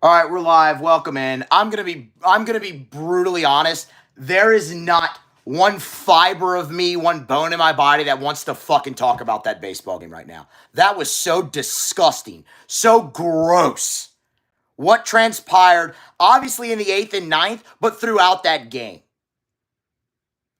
All right, we're live. Welcome in. I'm gonna be brutally honest. There is not one fiber of me, one bone in my body that wants to fucking talk about that baseball game right now. That was so disgusting, so gross. What transpired, obviously in the 8th and 9th, but throughout that game.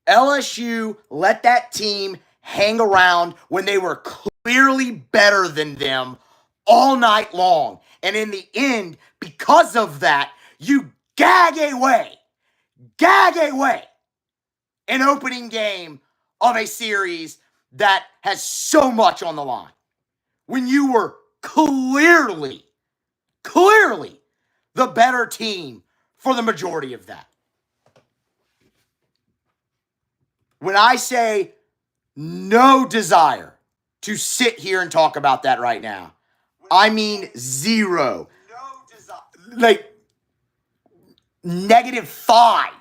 LSU let that team hang around when they were clearly better than them all night long. And in the end, because of that, you gag away an opening game of a series that has so much on the line. When you were clearly the better team for the majority of that. When I say no desire to sit here and talk about that right now, I mean zero. No desire. Like -5.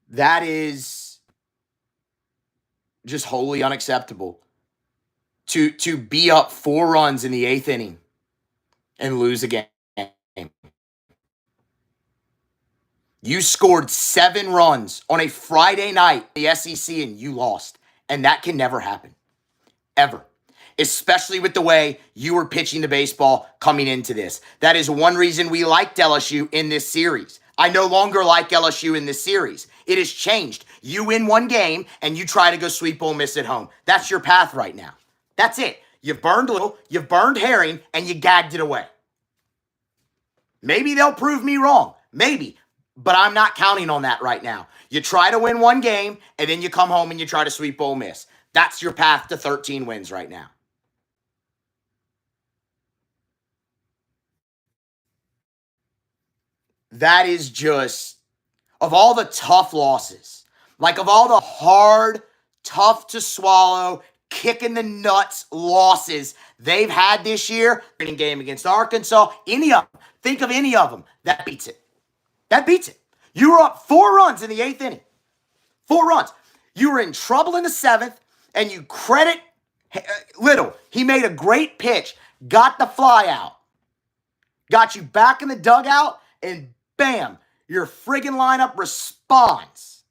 That is just wholly unacceptable. To be up 4 runs in the 8th inning and lose a game. You scored 7 runs on a Friday night in the SEC and you lost. And that can never happen. Ever. Especially with the way you were pitching the baseball coming into this. That is one reason we liked LSU in this series. I no longer like LSU in this series. It has changed. You win one game and you try to go sweep Ole Miss at home. That's your path right now. That's it. You've burned Little, you've burned Herring, and you gagged it away. Maybe they'll prove me wrong. Maybe. But I'm not counting on that right now. You try to win one game, and then you come home and you try to sweep Ole Miss. That's your path to 13 wins right now. That is just, of all the tough losses, like of all the hard, tough to swallow, kick in the nuts losses they've had this year, winning game against Arkansas, any of them, think of any of them, that beats it. That beats it. You were up 4 runs in the 8th inning. 4 runs. You were in trouble in the 7th, and you credit Little. He made a great pitch, got the fly out, got you back in the dugout, and bam, your friggin' lineup responds.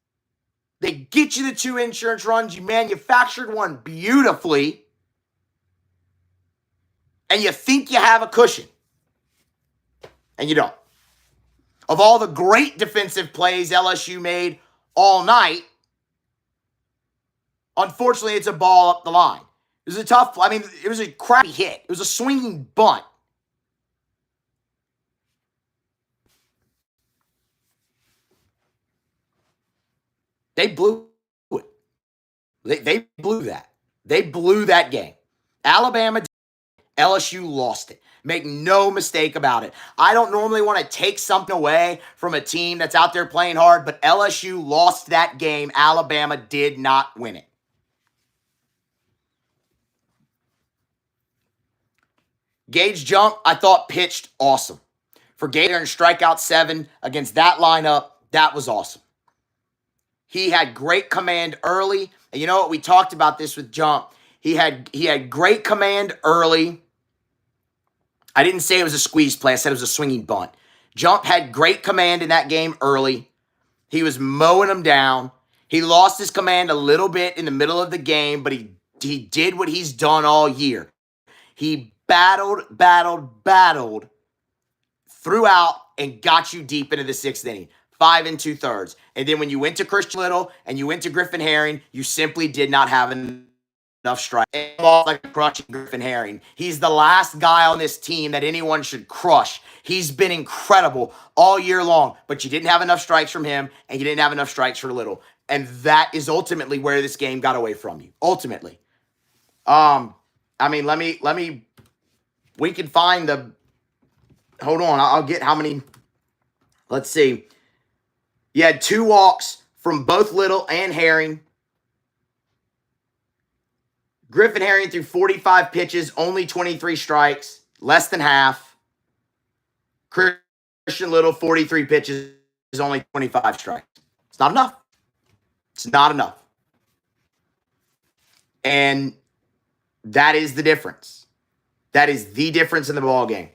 They get you the 2 insurance runs. You manufactured one beautifully, and you think you have a cushion, and you don't. Of all the great defensive plays LSU made all night, unfortunately, it's a ball up the line. It was a tough, it was a crappy hit. It was a swinging bunt. They blew it. They blew that. They blew that game. Alabama, LSU lost it. Make no mistake about it. I don't normally want to take something away from a team that's out there playing hard, but LSU lost that game. Alabama did not win it. Gage Jump, I thought pitched awesome. For Gator and strikeout 7 against that lineup, that was awesome. He had great command early. And you know what? We talked about this with Jump. He had great command early. I didn't say it was a squeeze play. I said it was a swinging bunt. Jump had great command in that game early. He was mowing them down. He lost his command a little bit in the middle of the game, but he did what he's done all year. He battled throughout and got you deep into the 6th inning. 5 2/3. And then when you went to Christian Little and you went to Griffin Herring, you simply did not have enough strikes. Like crushing Griffin Herring. He's the last guy on this team that anyone should crush. He's been incredible all year long, but you didn't have enough strikes from him, and you didn't have enough strikes for Little. And that is ultimately where this game got away from you. Ultimately. We can find the, hold on, I'll get how many, let's see. You had 2 walks from both Little and Herring. Griffin Herring threw 45 pitches, only 23 strikes, less than half. Christian Little, 43 pitches, only 25 strikes. It's not enough. It's not enough. And that is the difference. That is the difference in the ball game.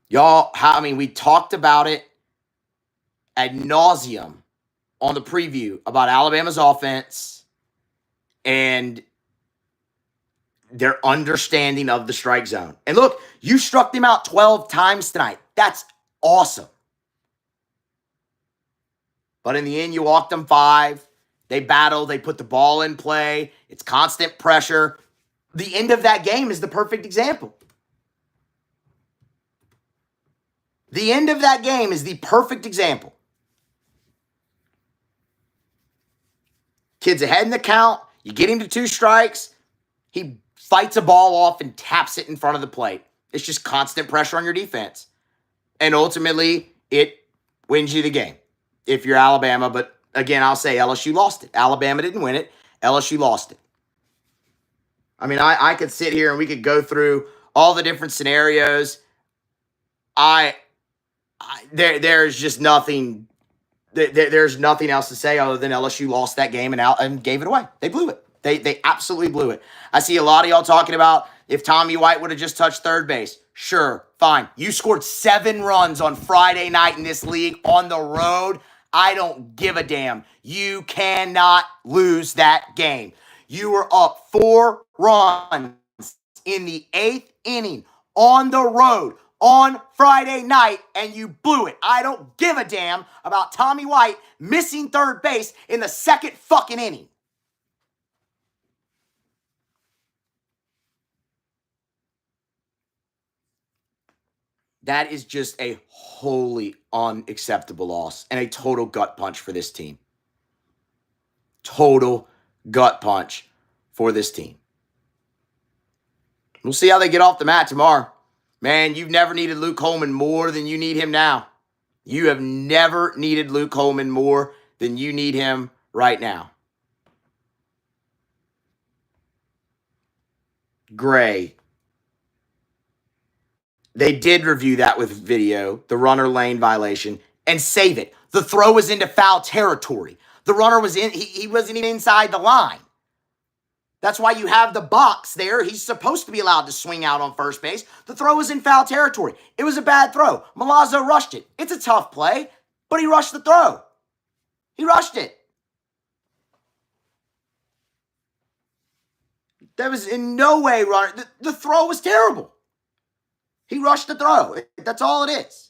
Y'all, we talked about it ad nauseum on the preview about Alabama's offense and their understanding of the strike zone. And look, you struck them out 12 times tonight. That's awesome. But in the end, you walked them 5. They battle. They put the ball in play. It's constant pressure. The end of that game is the perfect example. The end of that game is the perfect example. Kid's ahead in the count. You get him to 2 strikes. He fights a ball off and taps it in front of the plate. It's just constant pressure on your defense. And ultimately, it wins you the game if you're Alabama. But again, I'll say LSU lost it. Alabama didn't win it. LSU lost it. I could sit here and we could go through all the different scenarios. There's just nothing. There's nothing else to say other than LSU lost that game and gave it away. They blew it. They absolutely blew it. I see a lot of y'all talking about if Tommy White would have just touched third base. Sure, fine. You scored 7 runs on Friday night in this league on the road. I don't give a damn. You cannot lose that game. You were up 4 runs in the 8th inning on the road on Friday night, and you blew it. I don't give a damn about Tommy White missing third base in the 2nd fucking inning. That is just a wholly unacceptable loss and a total gut punch for this team. Total gut punch for this team. We'll see how they get off the mat tomorrow. Man, you've never needed Luke Holman more than you need him now. You have never needed Luke Holman more than you need him right now. Gray. They did review that with video, the runner lane violation, and save it. The throw was into foul territory. The runner was in, he wasn't even inside the line. That's why you have the box there. He's supposed to be allowed to swing out on first base. The throw was in foul territory. It was a bad throw. Milazzo rushed it. It's a tough play, but he rushed the throw. He rushed it. There was in no way runner. The throw was terrible. He rushed the throw. That's all it is.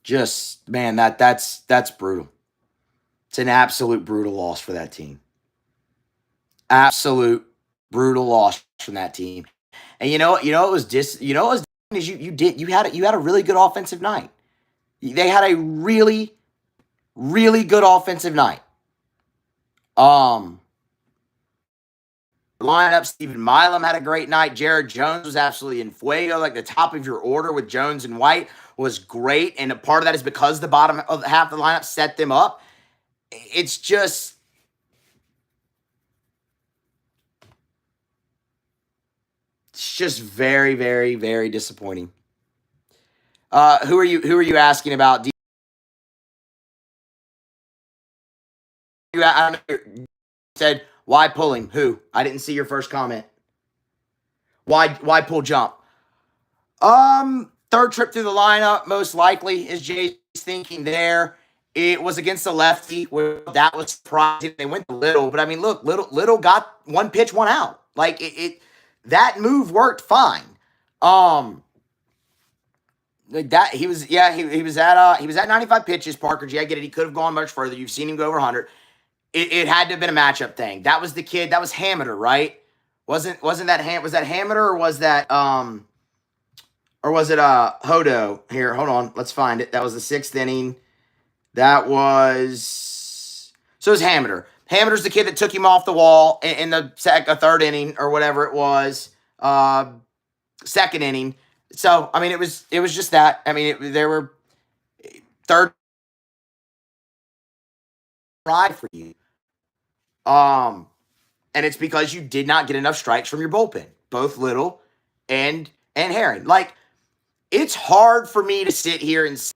Just, man, that's brutal. It's an absolute brutal loss for that team. Absolute brutal loss from that team. And you had a really good offensive night. They had a really, really good offensive night. Lineup, Stephen Milam had a great night. Jared Jones was absolutely in fuego. Like the top of your order with Jones and White was great. And a part of that is because the bottom of half the lineup set them up. It's just very, very, very disappointing. Who are you asking about? I said, why pull him? Who? I didn't see your first comment. Why pull jump? Third trip through the lineup, most likely, is Jay's thinking there. It was against the lefty. Well, that was surprising. They went to Little, but look, Little got 1 pitch, 1 out. Like that move worked fine. That he was at 95 pitches. Parker G, I get it. He could have gone much further. You've seen him go over 100. It had to have been a matchup thing. That was the kid. That was Hamiter, right? Wasn't that was that Hamiter or was that Hodo? Here, hold on. Let's find it. That was the 6th inning. That was it was Hamiter. Hamiter's the kid that took him off the wall in the 3rd inning or whatever it was. 2nd inning. So it was just that. There were third try for you. And it's because you did not get enough strikes from your bullpen, both Little and Herring. Like, it's hard for me to sit here and say,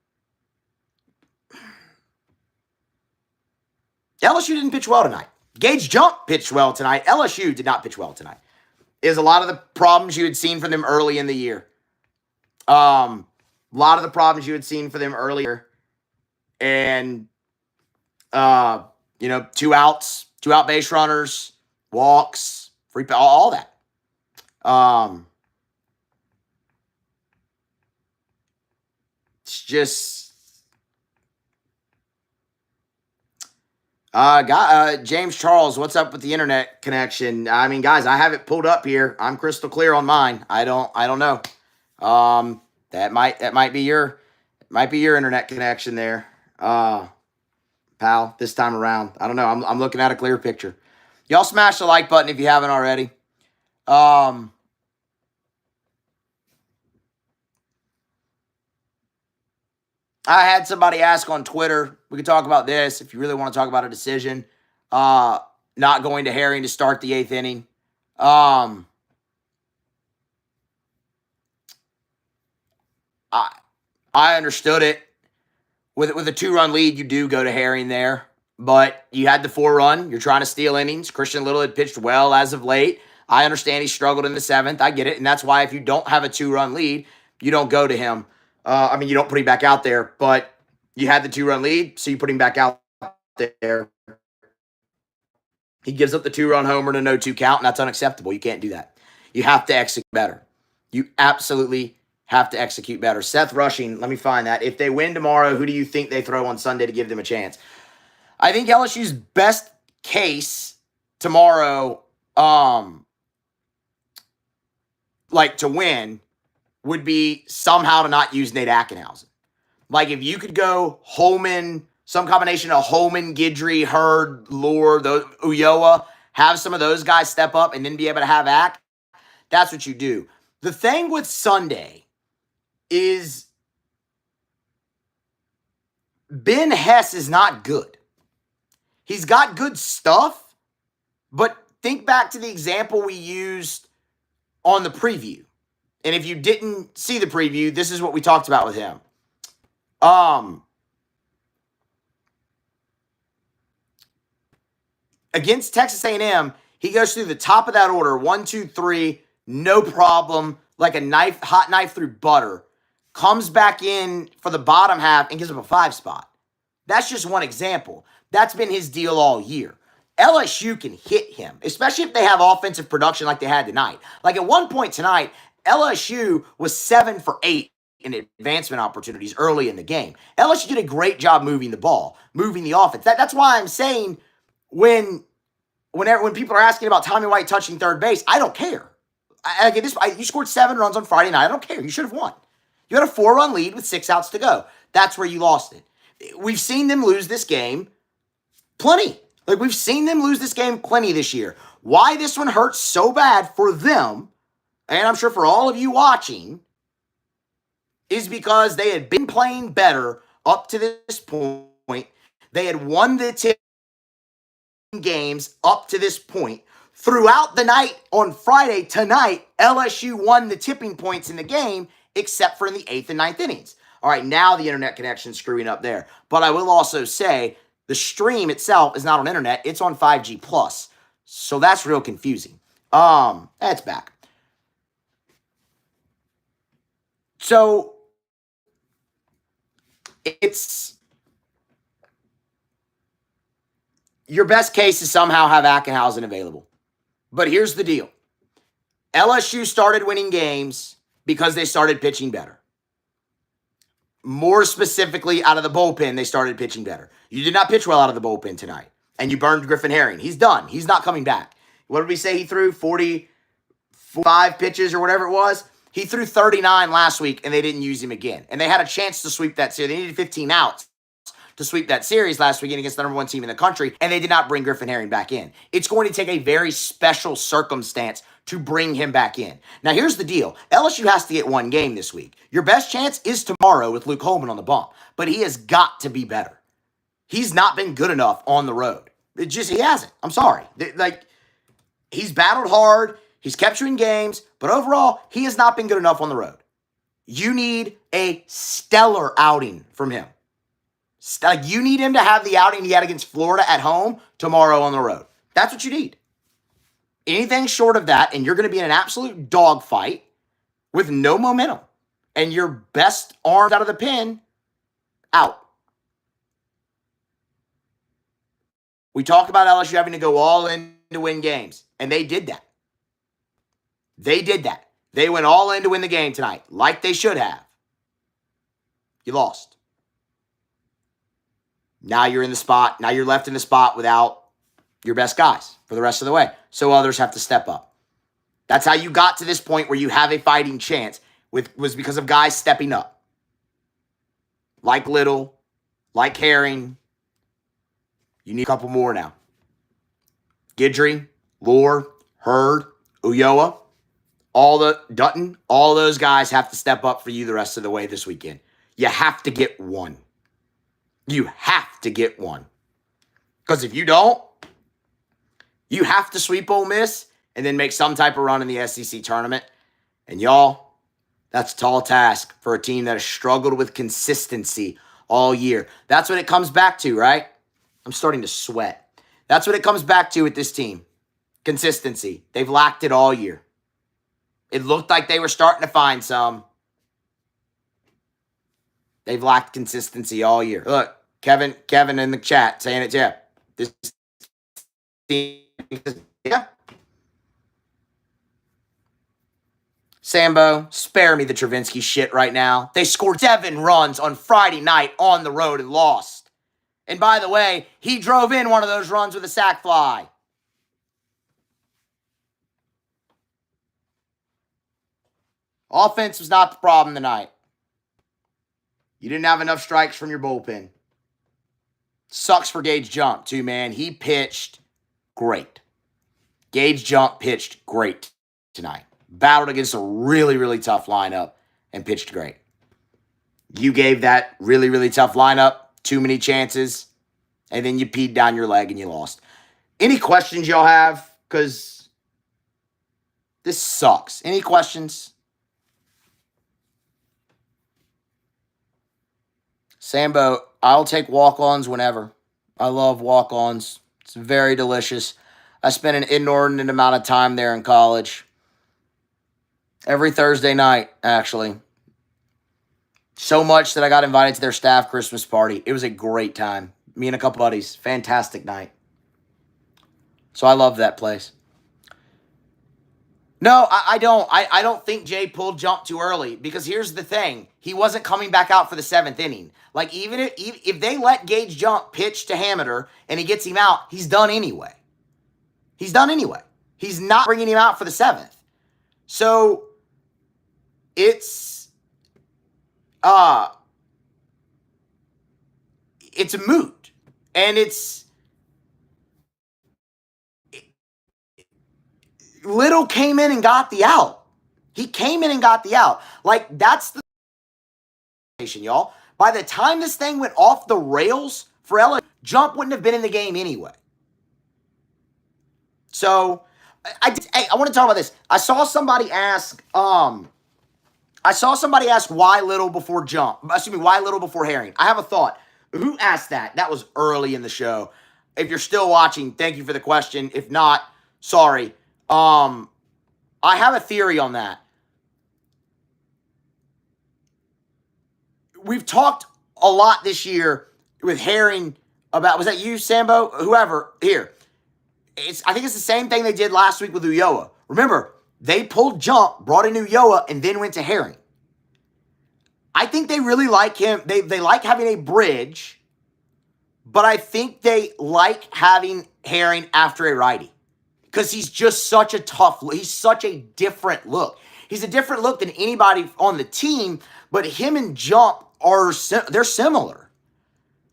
LSU didn't pitch well tonight. Gage Jump pitched well tonight. LSU did not pitch well tonight. Is a lot of the problems you had seen from them early in the year. A lot of the problems you had seen for them earlier. And, 2 outs, 2 out base runners, walks, free, all that. It's just James Charles, what's up with the internet connection? I mean, guys, I have it pulled up here. I'm crystal clear on mine. I don't know. That might be your internet connection there. Pal, this time around. I don't know. I'm looking at a clear picture. Y'all smash the like button if you haven't already. I had somebody ask on Twitter, we could talk about this if you really want to talk about a decision. Not going to Herring to start the 8th inning. I understood it. With a 2-run lead, you do go to Herring there. But you had the 4-run. You're trying to steal innings. Christian Little had pitched well as of late. I understand he struggled in the 7th. I get it. And that's why if you don't have a 2-run lead, you don't go to him. You don't put him back out there, but you had the 2-run lead, so you put him back out there. He gives up the 2-run homer and a 0-2 count, and that's unacceptable. You can't do that. You have to execute better. You absolutely have to execute better. Seth Rushing, let me find that. If they win tomorrow, who do you think they throw on Sunday to give them a chance? I think LSU's best case tomorrow, to win, would be somehow to not use Nate Ackenhausen. Like, if you could go Holman, some combination of Holman, Guidry, Hurd, Lure, Ulloa, have some of those guys step up and then be able to have Ack, that's what you do. The thing with Sunday is Ben Hess is not good. He's got good stuff, but think back to the example we used on the preview. And if you didn't see the preview, this is what we talked about with him. Against Texas A&M, he goes through the top of that order, 1, 2, 3, no problem, like a hot knife through butter. Comes back in for the bottom half and gives up a 5 spot. That's just one example. That's been his deal all year. LSU can hit him, especially if they have offensive production like they had tonight. Like at one point tonight, LSU was 7 for 8 in advancement opportunities early in the game. LSU did a great job moving the ball, moving the offense. That's why I'm saying when people are asking about Tommy White touching third base, I don't care. You scored 7 runs on Friday night. I don't care. You should have won. You had a 4-run lead with 6 outs to go. That's where you lost it. We've seen them lose this game plenty. We've seen them lose this game plenty this year. Why this one hurts so bad for them, and I'm sure for all of you watching, is because they had been playing better up to this point. They had won the tipping games up to this point. Throughout the night on Friday, tonight, LSU won the tipping points in the game, except for in the 8th and 9th innings. All right, now the internet connection's screwing up there. But I will also say the stream itself is not on internet. It's on 5G+. So that's real confusing. That's back. So it's your best case is somehow have Ackenhausen available. But here's the deal. LSU started winning games because they started pitching better. More specifically, out of the bullpen, they started pitching better. You did not pitch well out of the bullpen tonight, and you burned Griffin Herring. He's done. He's not coming back. What did we say he threw? 45 pitches or whatever it was? He threw 39 last week, and they didn't use him again. And they had a chance to sweep that series. They needed 15 outs to sweep that series last weekend against the number 1 team in the country, and they did not bring Griffin Herring back in. It's going to take a very special circumstance to bring him back in. Now, here's the deal. LSU has to get one game this week. Your best chance is tomorrow with Luke Holman on the bump, but he has got to be better. He's not been good enough on the road. He hasn't. I'm sorry. He's battled hard. He's kept you in games, but overall, he has not been good enough on the road. You need a stellar outing from him. You need him to have the outing he had against Florida at home tomorrow on the road. That's what you need. Anything short of that, and you're going to be in an absolute dogfight with no momentum. And your best arms out of the pen, out. We talked about LSU having to go all in to win games, and they did that. They went all in to win the game tonight, like they should have. You lost. Now you're in the spot. Now you're left in the spot without your best guys for the rest of the way. So others have to step up. That's how you got to this point where you have a fighting chance was because of guys stepping up. Like Little, like Herring. You need a couple more now. Guidry, Lure, Hurd, Ulloa, Dutton, all those guys have to step up for you the rest of the way this weekend. You have to get one. You have to get one. Because if you don't, you have to sweep Ole Miss and then make some type of run in the SEC tournament. And y'all, that's a tall task for a team that has struggled with consistency all year. That's what it comes back to, right? I'm starting to sweat. That's what it comes back to with this team. Consistency. They've lacked it all year. It looked like they were starting to find some. They've lacked consistency all year. Look, Kevin in the chat saying it, yeah. This team, yeah. Sambo, spare me the Travinsky shit right now. They scored 7 runs on Friday night on the road and lost. And by the way, he drove in one of those runs with a sac fly. Offense was not the problem tonight. You didn't have enough strikes from your bullpen. Sucks for Gage Jump, too, man. He pitched great. Gage Jump pitched great tonight. Battled against a really, really tough lineup and pitched great. You gave that really, really tough lineup too many chances, and then you peed down your leg and you lost. Any questions y'all have? Because this sucks. Any questions? Sambo, I'll take walk-ons whenever. I love walk-ons. It's very delicious. I spent an inordinate amount of time there in college. Every Thursday night, actually. So much that I got invited to their staff Christmas party. It was a great time. Me and a couple buddies. Fantastic night. So I love that place. No, I don't. I don't think Jay pulled Jump too early because here's the thing. He wasn't coming back out for the 7th inning. Like, even if they let Gage Jump pitch to Hamiter and he gets him out, he's done anyway. He's done anyway. He's not bringing him out for the 7th. So, it's a moot. And Little came in and got the out. He came in and got the out. Like, that's the situation, y'all. By the time this thing went off the rails for LSU, Jump wouldn't have been in the game anyway. So, I want to talk about this. I saw somebody ask why Little before Jump. Excuse me, why Little before Herring. I have a thought. Who asked that? That was early in the show. If you're still watching, thank you for the question. If not, sorry. I have a theory on that. We've talked a lot this year with Herring about, was that you, Sambo? Whoever, here. I think it's the same thing they did last week with Ulloa. Remember, they pulled Jump, brought in Ulloa, and then went to Herring. I think they really like him. They like having a bridge, but I think they like having Herring after a righty. Because he's just such a he's such a different look. He's a different look than anybody on the team, but him and Jump they're similar.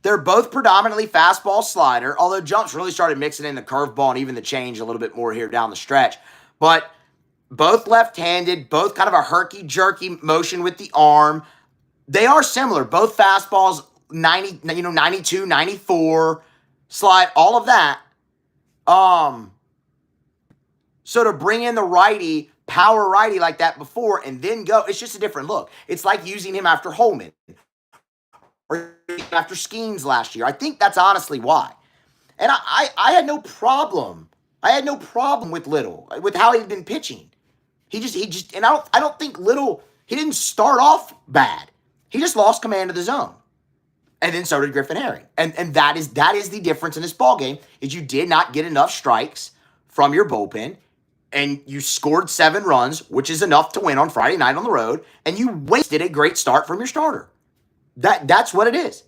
They're both predominantly fastball slider, although Jump's really started mixing in the curveball and even the change a little bit more here down the stretch. But both left-handed, both kind of a herky-jerky motion with the arm. They are similar. Both fastballs, 92, 94, slide, all of that. So to bring in the righty, power righty like that before and then go, it's just a different look. It's like using him after Holman or after Skeens last year. I think that's honestly why. And I had no problem. I had no problem with Little, with how he'd been pitching. He just, and I don't think Little, he didn't start off bad. He just lost command of the zone. And then so did Griffin Herring. And that is the difference in this ballgame, is you did not get enough strikes from your bullpen, and you scored 7 runs, which is enough to win on Friday night on the road, and you wasted a great start from your starter. That's what it is.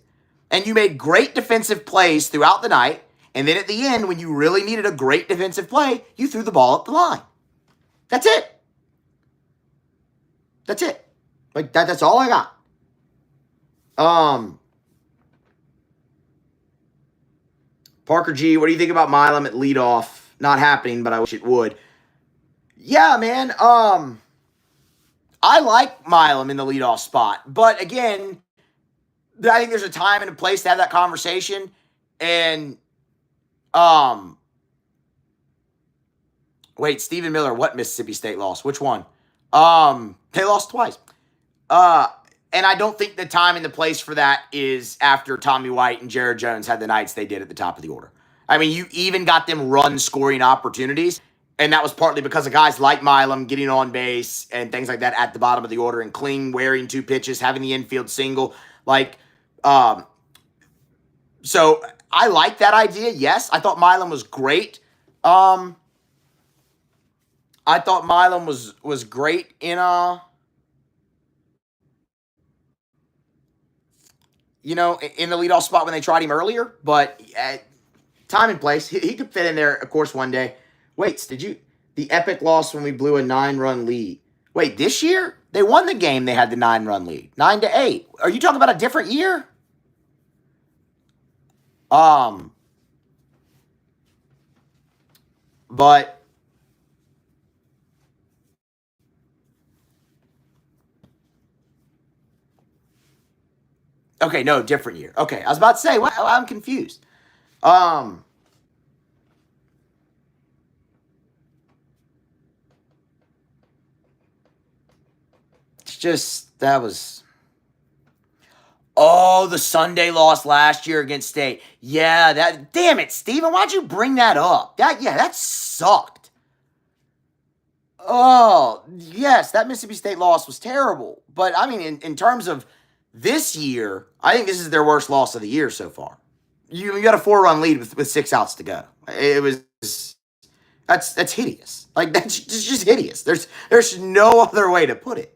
And you made great defensive plays throughout the night, and then at the end, when you really needed a great defensive play, you threw the ball up the line. That's it. That's it. Like that's all I got. Parker G, what do you think about Milam at leadoff? Not happening, but I wish it would. Yeah, man. I like Milam in the leadoff spot, but again, I think there's a time and a place to have that conversation. And wait, Stephen Miller, what Mississippi State lost? Which one? They lost twice. And I don't think the time and the place for that is after Tommy White and Jared Jones had the nights they did at the top of the order. I mean, you even got them run scoring opportunities, and that was partly because of guys like Milam getting on base and things like that at the bottom of the order, and Kling wearing 2 pitches, having the infield single. So I like that idea, yes. I thought Milam was great. I thought Milam was great in in the leadoff spot when they tried him earlier, but time and place, he could fit in there, of course, one day. Wait, the epic loss when we blew a 9-run lead. Wait, this year? They won the game, they had the 9-run lead. 9-8. Are you talking about a different year? But okay, no, different year. Okay, I was about to say, well, I'm confused. It's just, that was... Oh, the Sunday loss last year against State. Yeah, damn it, Steven, why'd you bring that up? That sucked. Oh, yes, that Mississippi State loss was terrible. But, I mean, in terms of this year, I think this is their worst loss of the year so far. You got a 4-run lead with 6 outs to go. That's hideous. Like, that's just hideous. There's no other way to put it.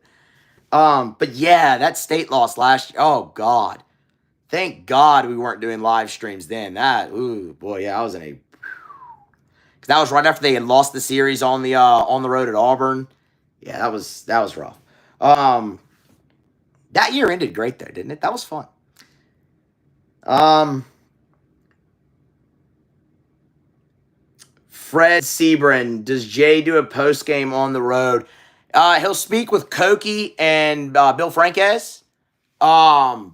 But yeah, that State loss last year. Oh God, thank God we weren't doing live streams then. I was in a. Cause that was right after they had lost the series on the road at Auburn. Yeah, that was rough. That year ended great though, didn't it? That was fun. Fred Sebring, does Jay do a post game on the road? He'll speak with Koki and Bill Franquez. But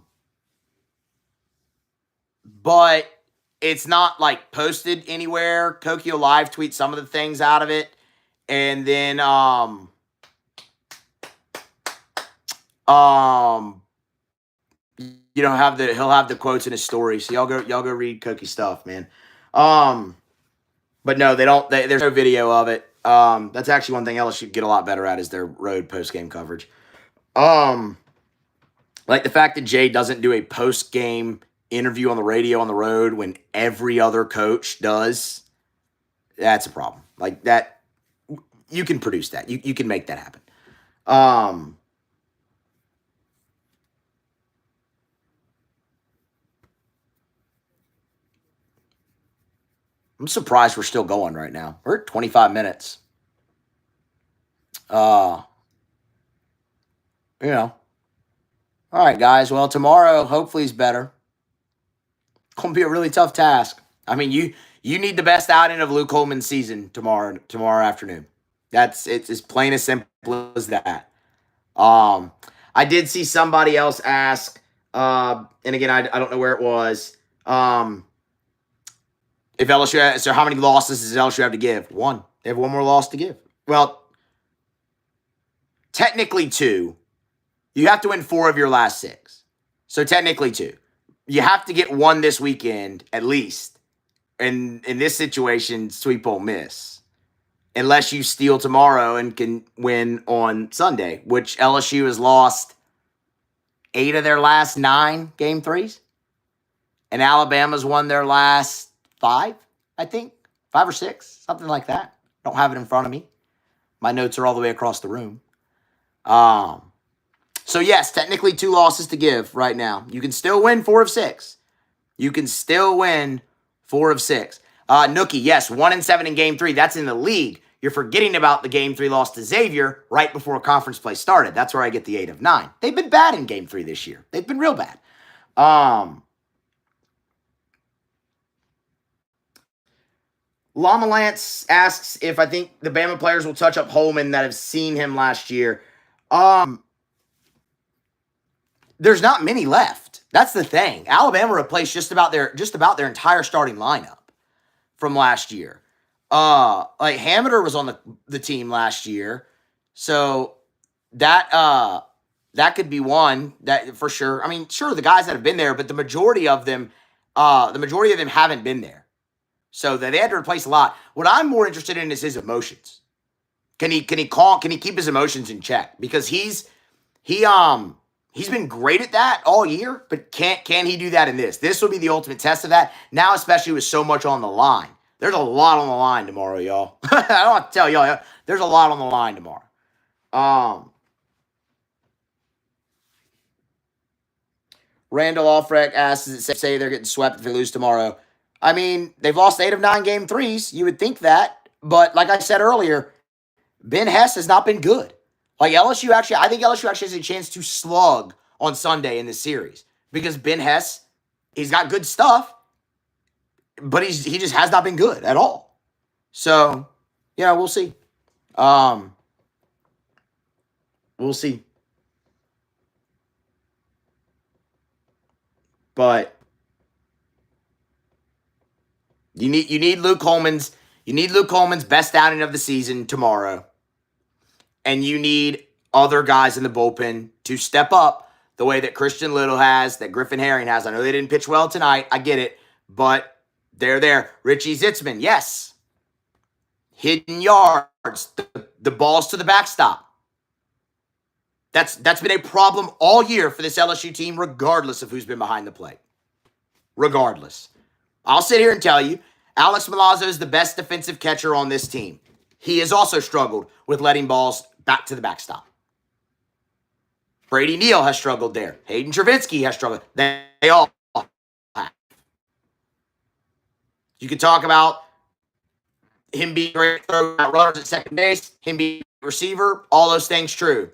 it's not like posted anywhere. Koki will live tweet some of the things out of it. And then he'll have the quotes in his story. So y'all go read Koki's stuff, man. But no, there's no video of it. That's actually one thing LSU should get a lot better at, is their road post-game coverage. Like the fact that Jay doesn't do a post-game interview on the radio on the road when every other coach does, that's a problem. Like that, you can produce that. You can make that happen. I'm surprised we're still going right now. We're at 25 minutes. All right, guys. Well, tomorrow hopefully is better. Gonna be a really tough task. I mean, you need the best outing of Luke Coleman's season tomorrow afternoon. It's as plain as simple as that. I did see somebody else ask, and again, I don't know where it was. If LSU, so how many losses does LSU have to give? One. They have one more loss to give. Well, technically two. You have to win 4 of your last 6. So technically 2. You have to get one this weekend at least. And in this situation, sweep Ole Miss. Unless you steal tomorrow and can win on Sunday, which LSU has lost 8 of their last 9 game 3s. And Alabama's won their last 5, I think. 5 or 6, something like that. Don't have it in front of me. My notes are all the way across the room. So yes, technically 2 losses to give right now. You can still win 4 of 6. You can still win 4 of 6. Nookie, yes, 1-7 in game 3. That's in the league. You're forgetting about the game 3 loss to Xavier right before conference play started. That's where I get the 8 of 9. They've been bad in game 3 this year. They've been real bad. Llama Lance asks if I think the Bama players will touch up Holman that have seen him last year. There's not many left. That's the thing. Alabama replaced just about their entire starting lineup from last year. Like Hamiter was on the team last year, so that could be one that for sure. I mean, sure, the guys that have been there, but the majority of them haven't been there. So they had to replace a lot. What I'm more interested in is his emotions. Can he keep his emotions in check? Because he's been great at that all year, but can he do that in this? This will be the ultimate test of that. Now, especially with so much on the line. There's a lot on the line tomorrow, y'all. I don't have to tell y'all. There's a lot on the line tomorrow. Randall Alfreck asks, does it say they're getting swept if they lose tomorrow? I mean, they've lost 8 of 9 game 3s. You would think that. But like I said earlier, Ben Hess has not been good. I think LSU actually has a chance to slug on Sunday in this series. Because Ben Hess, he's got good stuff, but he just has not been good at all. So, we'll see. We'll see. But you need Luke Coleman's best outing of the season tomorrow. And you need other guys in the bullpen to step up the way that Christian Little has, that Griffin Herring has. I know they didn't pitch well tonight. I get it. But they're there. Richie Zitzman, yes. Hidden yards. The balls to the backstop. That's been a problem all year for this LSU team, regardless of who's been behind the plate. Regardless. I'll sit here and tell you, Alex Milazzo is the best defensive catcher on this team. He has also struggled with letting balls back to the backstop. Brady Neal has struggled there. Hayden Travinsky has struggled. They all have. You can talk about him being great throwing out runners at second base, him being a receiver, all those things true.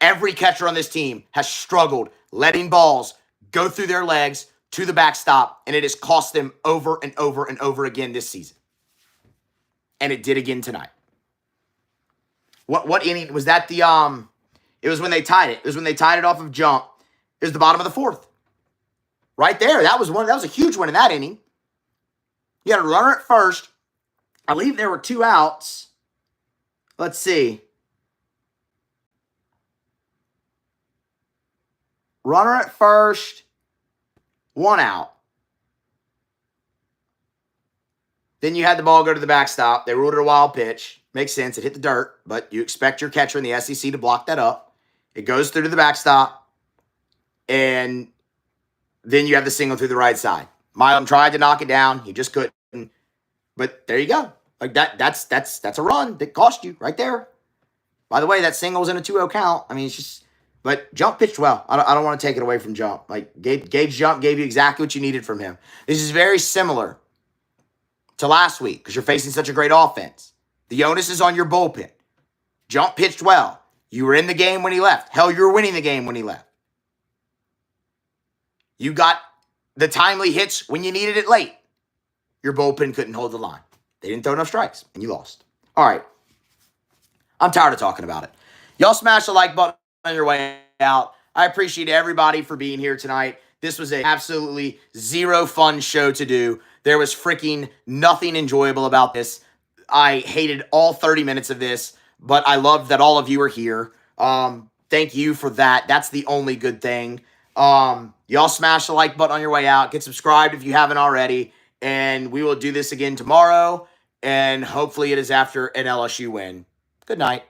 Every catcher on this team has struggled letting balls go through their legs to the backstop, and it has cost them over and over and over again this season. And it did again tonight. What inning was that? It was when they tied it. It was when they tied it off of jump. It was the bottom of the 4th. Right there. That was a huge one in that inning. You had a runner at first. I believe there were 2 outs. Let's see. Runner at first, 1 out. Then you had the ball go to the backstop. They ruled it a wild pitch. Makes sense. It hit the dirt, but you expect your catcher in the SEC to block that up. It goes through to the backstop, and then you have the single through the right side. Milam tried to knock it down. He just couldn't. But there you go. Like that's a run that cost you right there. By the way, that single was in a 2-0 count. I mean, it's just, but Jump pitched well. I don't want to take it away from Jump. Like Gage Jump gave you exactly what you needed from him. This is very similar to last week because you're facing such a great offense. The onus is on your bullpen. Jump pitched well. You were in the game when he left. Hell, you were winning the game when he left. You got the timely hits when you needed it late. Your bullpen couldn't hold the line. They didn't throw enough strikes, and you lost. All right. I'm tired of talking about it. Y'all smash the like button on your way out. I appreciate everybody for being here tonight. This was an absolutely zero fun show to do. There was freaking nothing enjoyable about this. I hated all 30 minutes of this, but I loved that all of you are here. Thank you for that. That's the only good thing. Y'all smash the like button on your way out. Get subscribed if you haven't already. And we will do this again tomorrow. And hopefully it is after an LSU win. Good night.